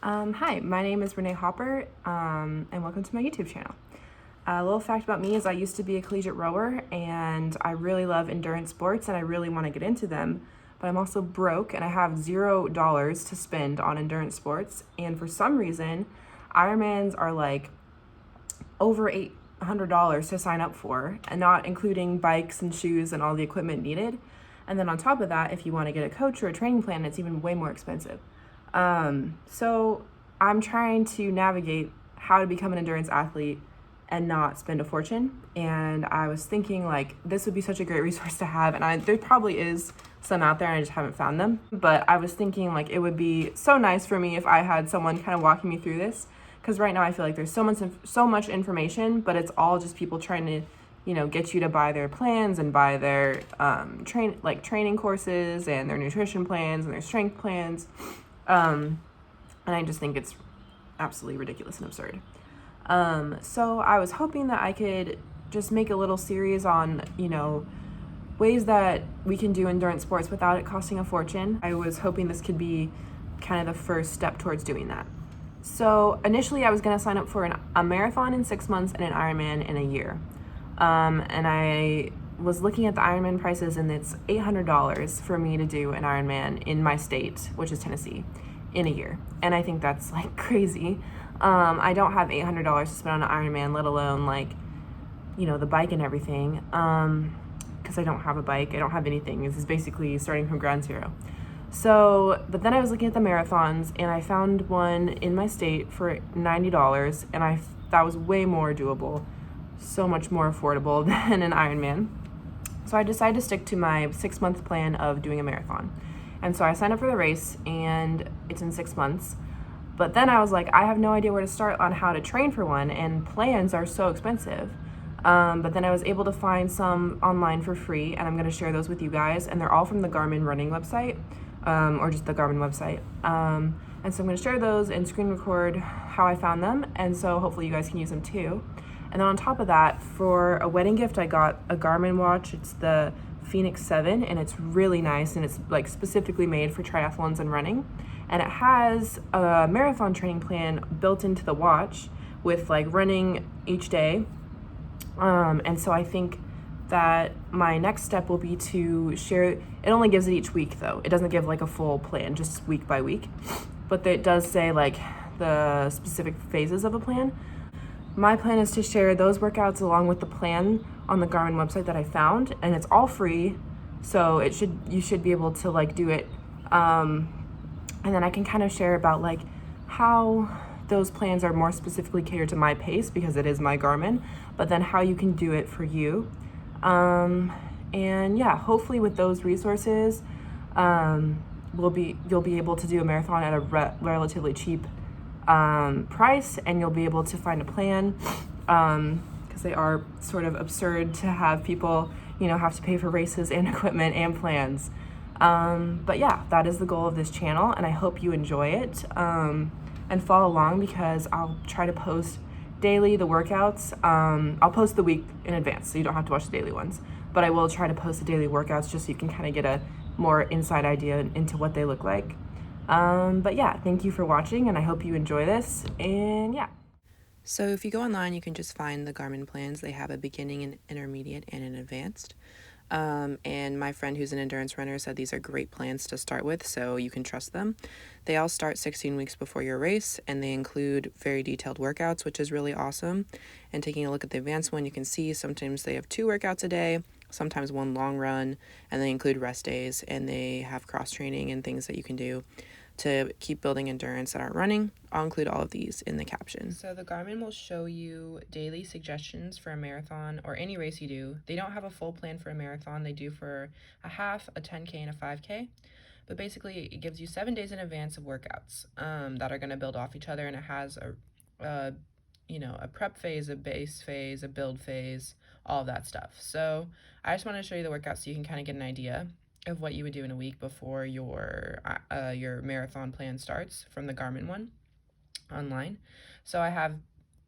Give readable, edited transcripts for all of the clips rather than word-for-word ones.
Hi, my name is Renee Hopper, and welcome to my YouTube channel. A little fact about me is I used to be a collegiate rower, and I really love endurance sports, and I really want to get into them, but I'm also broke, and I have $0 to spend on endurance sports, and for some reason, Ironmans are like over $800 to sign up for, and not including bikes and shoes and all the equipment needed. And then on top of that, if you want to get a coach or a training plan, it's even way more expensive. So I'm trying to navigate how to become an endurance athlete and not spend a fortune. And I was thinking like this would be such a great resource to have. And there probably is some out there and I just haven't found them. But I was thinking like it would be so nice for me if I had someone kind of walking me through this. Because right now I feel like there's so much information, but it's all just people trying to, get you to buy their plans and buy their training courses and their nutrition plans and their strength plans. And I just think it's absolutely ridiculous and absurd. So I was hoping that I could just make a little series on, ways that we can do endurance sports without it costing a fortune. I was hoping this could be kind of the first step towards doing that. So initially I was going to sign up for a marathon in 6 months and an Ironman in a year. And I was looking at the Ironman prices, and it's $800 for me to do an Ironman in my state, which is Tennessee, in a year. And I think that's like crazy. I don't have $800 to spend on an Ironman, let alone like, the bike and everything. Because I don't have a bike, I don't have anything. This is basically starting from ground zero. So, but then I was looking at the marathons, and I found one in my state for $90, and that was way more doable, so much more affordable than an Ironman. So I decided to stick to my 6-month plan of doing a marathon. And so I signed up for the race, and it's in 6 months. But then I was like, I have no idea where to start on how to train for one, and plans are so expensive. But then I was able to find some online for free, and I'm going to share those with you guys. And they're all from the Garmin running website, or just the Garmin website. And so I'm going to share those and screen record how I found them. And so hopefully you guys can use them too. And then on top of that, for a wedding gift, I got a Garmin watch. It's the Fénix 7, and it's really nice, and it's like specifically made for triathlons and running. And it has a marathon training plan built into the watch with like running each day. And so I think that my next step will be to share. It only gives it each week though. It doesn't give like a full plan, just week by week. But it does say like the specific phases of a plan. My plan is to share those workouts along with the plan on the Garmin website that I found, and it's all free, so you should be able to like do it. And then I can kind of share about like how those plans are more specifically catered to my pace because it is my Garmin, but then how you can do it for you. And yeah, hopefully with those resources, you'll be able to do a marathon at a relatively cheap price, and you'll be able to find a plan, because they are sort of absurd to have people, have to pay for races and equipment and plans. But yeah, that is the goal of this channel, and I hope you enjoy it, and follow along because I'll try to post daily the workouts. I'll post the week in advance, so you don't have to watch the daily ones, but I will try to post the daily workouts just so you can kind of get a more inside idea into what they look like. But yeah, thank you for watching, and I hope you enjoy this, and yeah. So if you go online, you can just find the Garmin plans. They have a beginning, an intermediate, and an advanced. And my friend who's an endurance runner said these are great plans to start with, so you can trust them. They all start 16 weeks before your race, and they include very detailed workouts, which is really awesome. And taking a look at the advanced one, you can see sometimes they have 2 workouts a day, sometimes 1 long run, and they include rest days, and they have cross training and things that you can do to keep building endurance that aren't running. I'll include all of these in the caption. So the Garmin will show you daily suggestions for a marathon or any race you do. They don't have a full plan for a marathon. They do for a half, a 10K, and a 5K. But basically, it gives you 7 days in advance of workouts that are going to build off each other, and it has a prep phase, a base phase, a build phase, all of that stuff. So I just want to show you the workouts so you can kind of get an idea of what you would do in a week before your marathon plan starts from the Garmin one online. So I have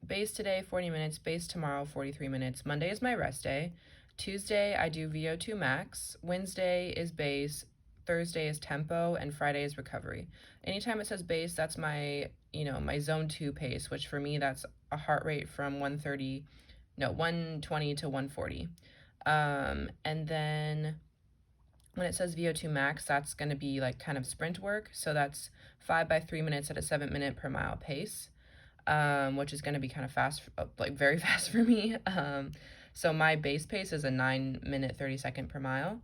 base today, 40 minutes, base tomorrow, 43 minutes. Monday is my rest day. Tuesday, I do VO2 Max. Wednesday is base. Thursday is tempo, and Friday is recovery. Anytime it says base, that's my, my zone 2 pace, which for me, that's a heart rate from 120 to 140. And then when it says VO2 max, that's going to be like kind of sprint work. So that's 5 by 3 minutes at a 7-minute per mile pace, which is going to be kind of fast, like very fast for me. So my base pace is a 9-minute 30-second per mile.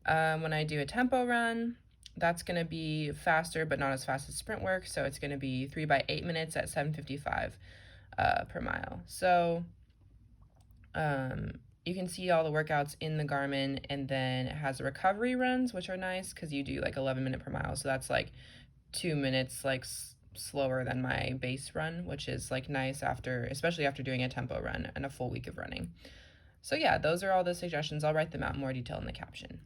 When I do a tempo run, that's going to be faster, but not as fast as sprint work. So it's going to be 3 by 8 minutes at 7:55 per mile. So you can see all the workouts in the Garmin, and then it has the recovery runs, which are nice because you do like 11-minute per mile. So that's like 2 minutes like slower than my base run, which is like nice especially after doing a tempo run and a full week of running. So yeah, those are all the suggestions. I'll write them out in more detail in the caption.